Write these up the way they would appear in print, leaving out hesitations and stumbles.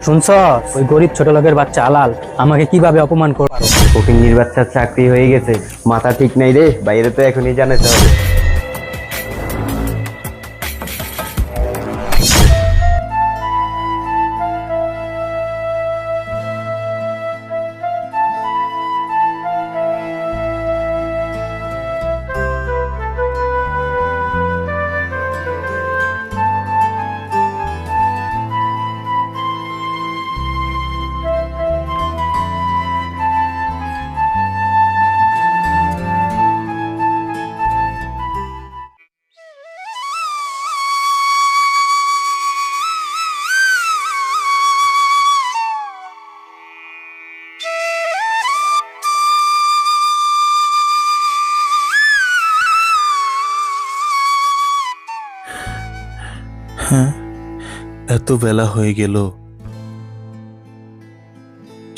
শুনছ? ওই গরিব ছোট লোকের বাচ্চা আলাল আমাকে কিভাবে অপমান করলো। ফকিন্নির বাচ্চার চাকরি হয়ে গেছে, মাথা ঠিক নাই রে, বাইরে তো এখনই জানাতে হবে। হ্যাঁ, এত বেলা হয়ে গেল,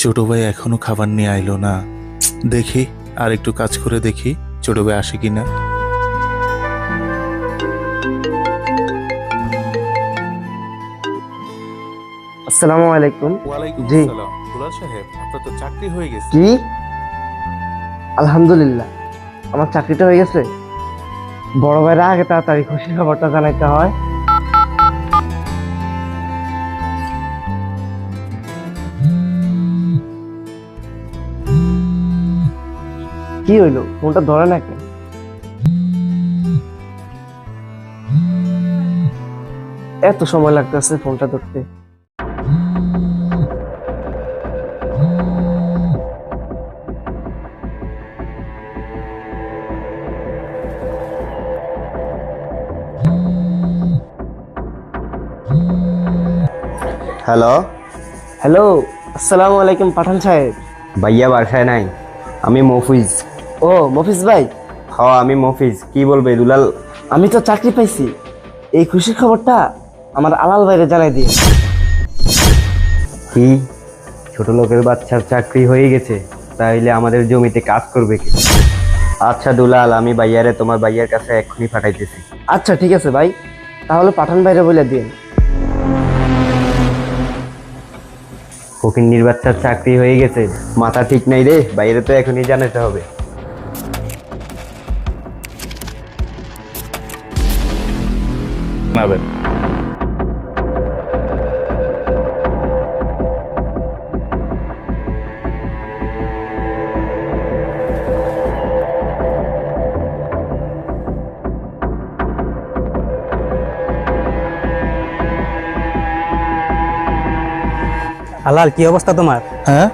ছোট ভাই এখনো খাবার নিয়ে আইলো না। দেখি আর একটু কাজ করে দেখি ছোট ভাই আসে কিনা। আসসালামু আলাইকুম। জি। দুলাল সাহেব, আপনার তো চাকরি হয়ে গেছে। কি? আলহামদুলিল্লাহ, আমার চাকরিটা হয়ে গেছে। বড় ভাইরা আগে তাড়াতাড়ি খুশির খবরটা জানাইতে হয়। কি হইলো, ফোনটা ধরে নাকি? এত সময় লাগতেছে ফোনটা ধরতে। হ্যালো হ্যালো, আসসালামু আলাইকুম পাঠান সাহেব। ভাইয়া বাসায় নাই, আমি মফিজ। ও মফিজ ভাই? হ্যাঁ আমি মফিজ। কি বলবে দুলাল? আমি তো চাকরি পাইছি, এই খুশির খবরটা আমার আলাল ভাইরে জানাই দিয়ে। কি? ছোট লোকের বাচ্চার চাকরি হয়ে গেছে, তাইলে আমাদের জমিতে কাজ করবে কি? আচ্ছা দুলাল, আমি ভাইয়ারে তোমার ভাইয়ার কাছে এক্ষুনি পাঠাইতেছি। আচ্ছা ঠিক আছে ভাই, তাহলে পাঠান ভাইরে বলে দিন। ফকিন্নির বাচ্চার চাকরি হয়ে গেছে, মাথা ঠিক নাই রে, বাইরে তো এখনই জানাতে হবে। নাবেন। আলাল কি অবস্থা তোমার? হ্যাঁ,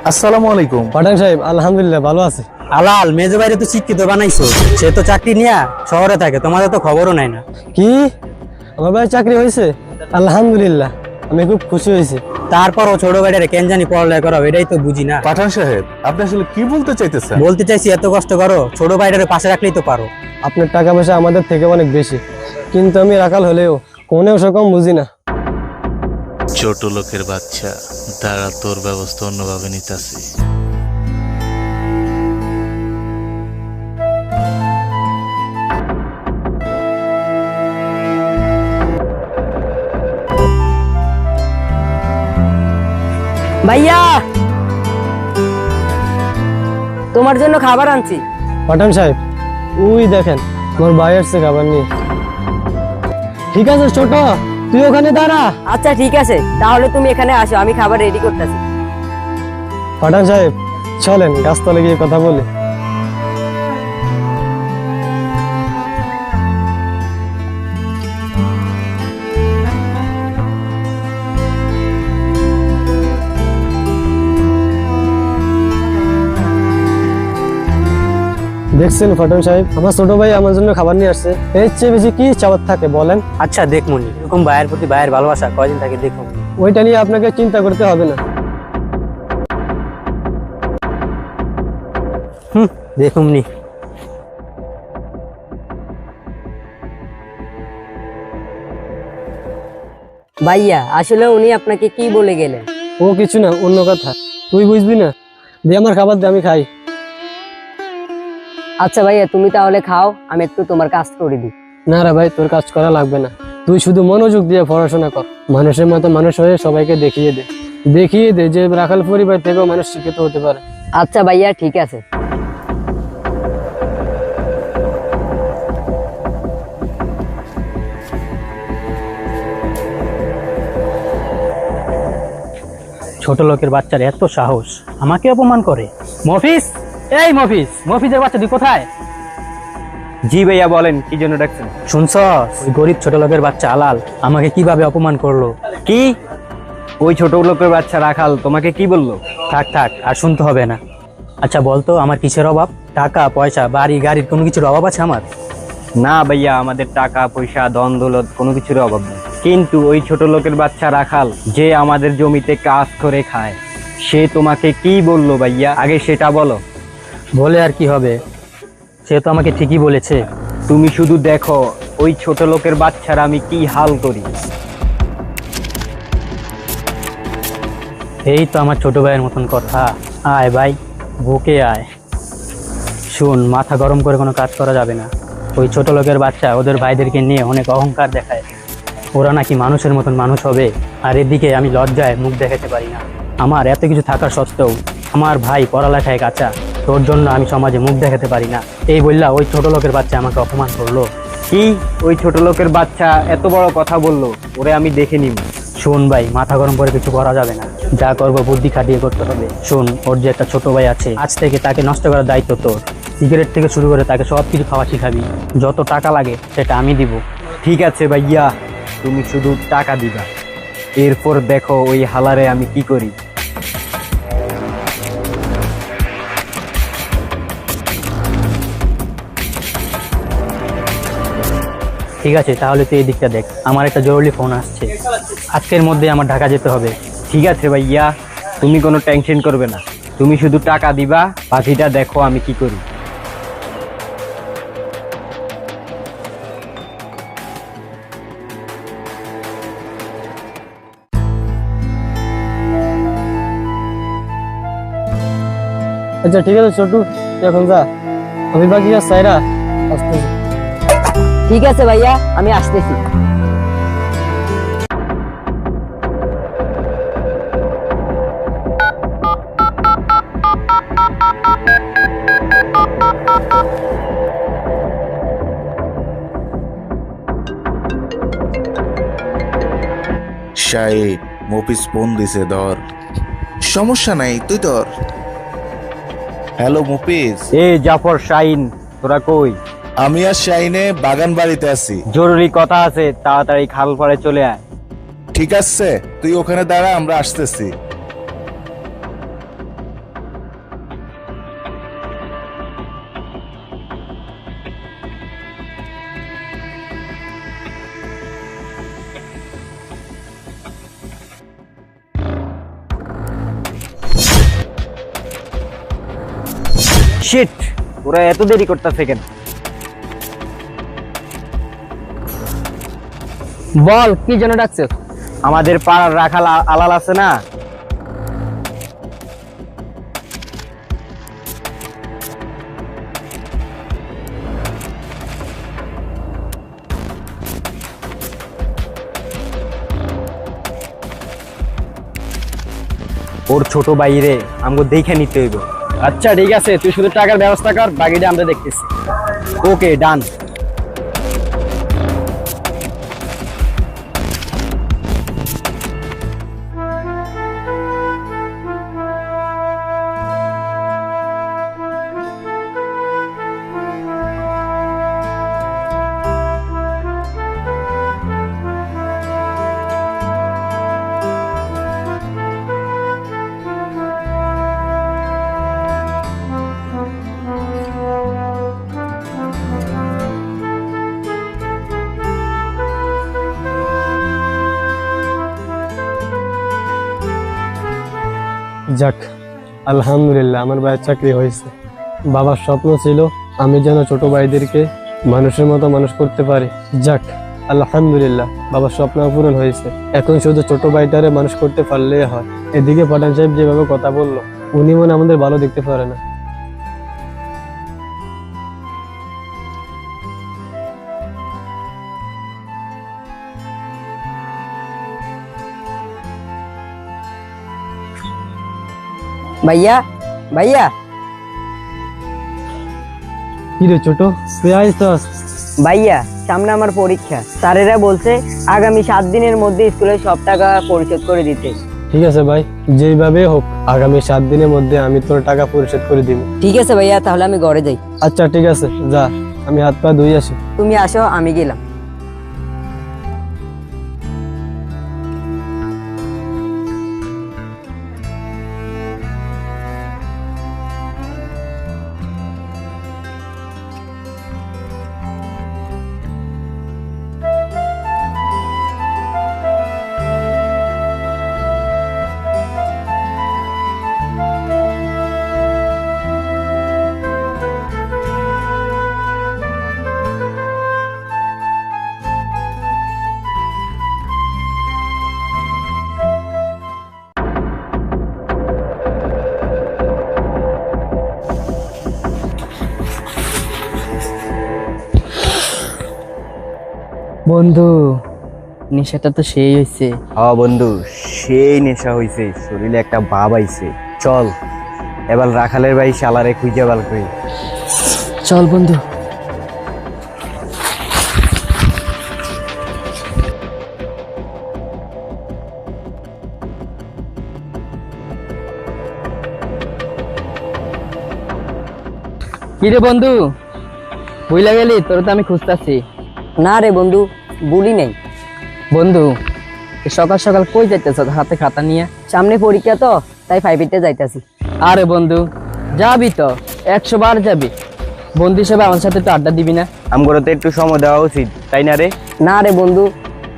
আসসালামু আলাইকুম। পাঠান সাহেব আলহামদুলিল্লাহ ভালো আছে। আলাল মেজো বাইরে তো শিক্ষিত বানাইছো, সে তো চাকরি নিয়া শহরে থাকে, তোমাদের তো খবরও নাই না। কি আমার ভাই চাকরি হয়েছে? আলহামদুলিল্লাহ, আমি খুব খুশি হয়েছি। তারপরও ছোট ভাইটারে কেন জানি পড়ালেখা করাও, এটাই তো বুঝি না। পাঠান সাহেব, আপনি আসলে কি বলতে চাইতেছেন? বলতে চাইছি এত কষ্ট করো, ছোট ভাইটারে পাশে রাখলেই তো পারো। আপনার টাকা পয়সা আমাদের থেকে অনেক বেশি, কিন্তু আমি রাখাল হলেও কোনেও সেরকম বুঝি না। ছোট লোকের বাচ্চা, দাঁড়া, তোর ব্যবস্থা অন্যভাবে নিতেছি। ভাইয়া তোমার জন্য খাবার আনছি। পাঠান সাহেব ওই দেখেন আমার ভাই আসছে খাবার নিয়ে। ঠিক আছে ছোট, তুই ওখানে দাঁড়া। আচ্ছা ঠিক আছে, তাহলে তুমি এখানে আসো, আমি খাবার রেডি করতেছি। পাঠান সাহেব চলেন গাছতলে গিয়ে কথা বলি। দেখছেন পাঠান সাহেব, আমার ছোট ভাই আমার জন্য খাবার নিয়ে আসছে। এর চেয়ে বেশি কি চাওয়ার থাকে বলেন? আচ্ছা দেখমনি, এরকম ভাইয়ের প্রতি ভাইয়ের ভালোবাসা কয়দিন থাকে দেখুন। ওইটা নিয়ে আপনাকে চিন্তা করতে হবে না। দেখুমনি। ভাইয়া আসলে উনি আপনাকে কি বলে গেলেন? ও কিছু না, অন্য কথা। তুই বুঝবি না, দিয়ে আমার খাবার দিয়ে আমি খাই। আচ্ছা ভাইয়া তুমি তাহলে খাও, আমি একটু তোমার কাজ করে দিই। না রে ভাই, তোর কাজ করা লাগবে না, তুই শুধু মনোযোগ দিয়ে পড়াশোনা কর, মানুষের মতো মানুষ হয়ে সবাইকে দেখিয়ে দে যে রাখাল পরিবার থেকেও মানুষ শিক্ষিত হতে পারে। আচ্ছা ভাইয়া, ঠিক আছে। ছোট লোকের বাচ্চার এত সাহস, আমাকে অপমান করে। মফিজ, এই মফিজ, মফিজের বাচ্চা তুই কোথায়? জি ভাইয়া বলেন, কি জন্য ডাকছেন? শুনছ, ওই গরিব ছোট লোকের বাচ্চা আলাল আমাকে কিভাবে অপমান করলো। কি? ওই ছোট লোকের বাচ্চা রাখাল তোমাকে কি বললো? থাক থাক, আর শুনতে হবে না। আচ্ছা বলতো, আমার কিসের অভাব? টাকা পয়সা, বাড়ি গাড়ির কোনো কিছুর অভাব আছে আমার? না ভাইয়া, আমাদের টাকা পয়সা ধন দৌলত কোনো কিছুর অভাব নেই, কিন্তু ওই ছোট লোকের বাচ্চা রাখাল যে আমাদের জমিতে কাজ করে খায়, সে তোমাকে কি বললো ভাইয়া? আগে সেটা বলো। বলে আর কি হবে, সে তো আমাকে ঠিকই বলেছে। তুমি শুধু দেখো ওই ছোট লোকের বাচ্চারা আমি কি হাল করি। এই তো আমার ছোট ভাইয়ের মতন কথা। আয় ভাই, বুকে আয়। শুন, মাথা গরম করে কোনো কাজ করা যাবে না। ওই ছোট লোকের বাচ্চা ওদের ভাইদেরকে নিয়ে অনেক অহংকার দেখায়, ওরা নাকি মানুষের মতন মানুষ হবে, আর এদিকে আমি লজ্জায় মুখ দেখাতে পারি না। আমার এত কিছু থাকা সত্ত্বেও আমার ভাই পড়ালেখায় কাঁচা, তোর জন্য আমি সমাজে মুখ দেখাতে পারি না, এই বললা ওই ছোট লোকের বাচ্চা আমাকে অপমান করলো। কি? ওই ছোট লোকের বাচ্চা এত বড় কথা বললো? ওরে আমি দেখে নিব। শোন ভাই, মাথা গরম করে কিছু করা যাবে না, যা করবো বুদ্ধি খাটিয়ে করতে হবে। শোন, ওর যে একটা ছোট ভাই আছে, আজ থেকে তাকে নষ্ট করার দায়িত্ব তোর। সিগারেট থেকে শুরু করে তাকে সব কিছু খাওয়া শিখাবি, যত টাকা লাগে সেটা আমি দিব। ঠিক আছে ভাইয়া, তুমি শুধু টাকা দিবা, এরপর দেখো ওই হালারে আমি কি করি। ঠিক আছে, তাহলে তুই এই দিকটা দেখ, আমার একটা জরুরি ফোন আসছে, আজকের মধ্যে আমার ঢাকা যেতে হবে। ঠিক আছে ভাইয়া, তুমি কোনো টেনশন করবে না, তুমি শুধু টাকা দিবা, বাকিটা দেখো আমি কি করি। আচ্ছা ঠিক আছে ছোটু, তুই এখন যা, আমি বাকি কাজ সাইরা আসতেছি। ঠিক আছে ভাইয়া, আমি আসতেছি। শাহিদ, মফিজ ফোন দিছে, ধর। সমস্যা নাই, তুই ধর। হ্যালো মফিজ, এ জাফর, শাইন, তোরা কই? আমি আর শাহিনে বাগান বাড়িতে আছি। জরুরি কথা আছে, তাড়াতাড়ি খাল পাড়ে চলে আয়। ঠিক আছে, তুই ওখানে দাঁড়া, আমরা আসতেছি। শিট, ওরা এত দেরি করতেছে কেন? বল, কি জন্য ডাকছো? আমাদের পাড়ার রাখাল আলাল আছে না, ওর ছোট বাইরে আমাকে দেখে নিতে হইব। আচ্ছা ঠিক আছে, তুই শুধু টাকার ব্যবস্থা কর, বাকিটা আমরা দেখতেছি। ওকে, ডান। যাক, আলহামদুলিল্লাহ আমার ভাইয়ের চাকরি হয়েছে। বাবার স্বপ্ন ছিল আমি যেন ছোট ভাইদেরকে মানুষের মতো মানুষ করতে পারি। যাক, আলহামদুলিল্লাহ বাবার স্বপ্ন পূরণ হয়েছে। এখন শুধু ছোট ভাইটারে মানুষ করতে পারলেই হয়। এদিকে পাঠান সাহেব যেভাবে কথা বললো, উনি মনে আমাদের ভালো দেখতে পারে না। ভাইয়া ভাইয়া কি রে ছোট, তুই আইসস? ভাইয়া সামনে আমার পরীক্ষা, স্যারেরা বলছে আগামী 7 দিনের মধ্যে স্কুলের সব টাকা পরিশোধ করে দিতে। ঠিক আছে ভাই, যেইভাবে হোক আগামী 7 দিনের মধ্যে আমি তোর টাকা পরিশোধ করে দিব। ঠিক আছে ভাইয়া, তাহলে আমি ঘরে যাই। আচ্ছা ঠিক আছে, যা, আমি হাত পা ধুই আসি। তুমি আসো, আমি গেলাম। বন্ধু, নেশাটা তো সেই হয়েছে। হ্যাঁ বন্ধু, সেই নেশা হইছে, শরীরে একটা ভাব আইছে। চল এবার রাখালের ভাই শালারে খুঁজে বাল করি। চল বন্ধু। কিরে বন্ধু, বুঝলা গেলি? তোর তো আমি খুঁজতাছি। না রে বন্ধু, বলি নাই। বন্ধু, সকাল সকাল কই যাইতেছ হাতে খাতা নিয়ে? সামনে পরীক্ষা তো, তাই 5 যাইতাছি। আরে বন্ধু, যাবি তো, 100 বার যাবি। বন্ধু হিসেবে আমার সাথে তো আড্ডা দিবি না? আমগরো তো একটু সময় দেওয়া উচিত, তাই না রে? না রে বন্ধু,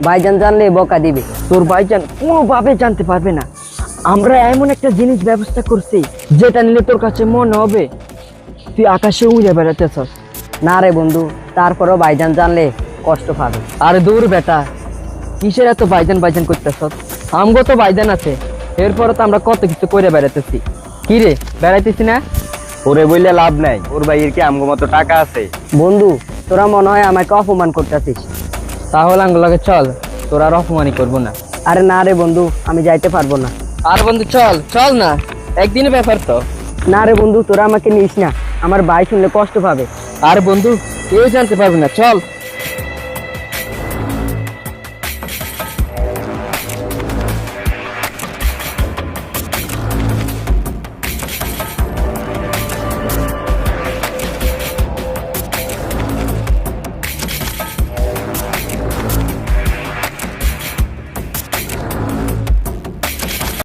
ভাইজান জানলে বকা দিবে। তোর ভাইজান কোনোভাবে জানতে পারবে না। আমরা এমন একটা জিনিস ব্যবস্থা করছি যেটা নিলে তোর কাছে মনে হবে তুই আকাশে উড়ে বেড়াতেছস। না রে বন্ধু, তারপরও ভাইজান জানলে কষ্ট পাবে। আরে দূর বেটা, কিসের এত ভাইজান ভাইজান করতেছস? আমগো তো ভাইজান আছে, এরপরে তো আমরা কত কিছু করে বেড়াতেছি। কি রে, বেড়াইতেছি না? ওরে বললে লাভ নাই, ওর ভাইয়ের কি আমগো মতো টাকা আছে? বন্ধু, তোরা মনে হয় আমাকে অপমান করতেছিস। তাহলে আঙ্গুলাকে চল, তোর আর অপমানই করবো না। আরে না রে বন্ধু, আমি যাইতে পারবো না। আর বন্ধু চল, চল না, একদিনের ব্যাপার তো। না রে বন্ধু, তোরা আমাকে নিস না, আমার ভাই শুনলে কষ্ট পাবে। আর বন্ধু, কেউ জানতে পারবে না, চল।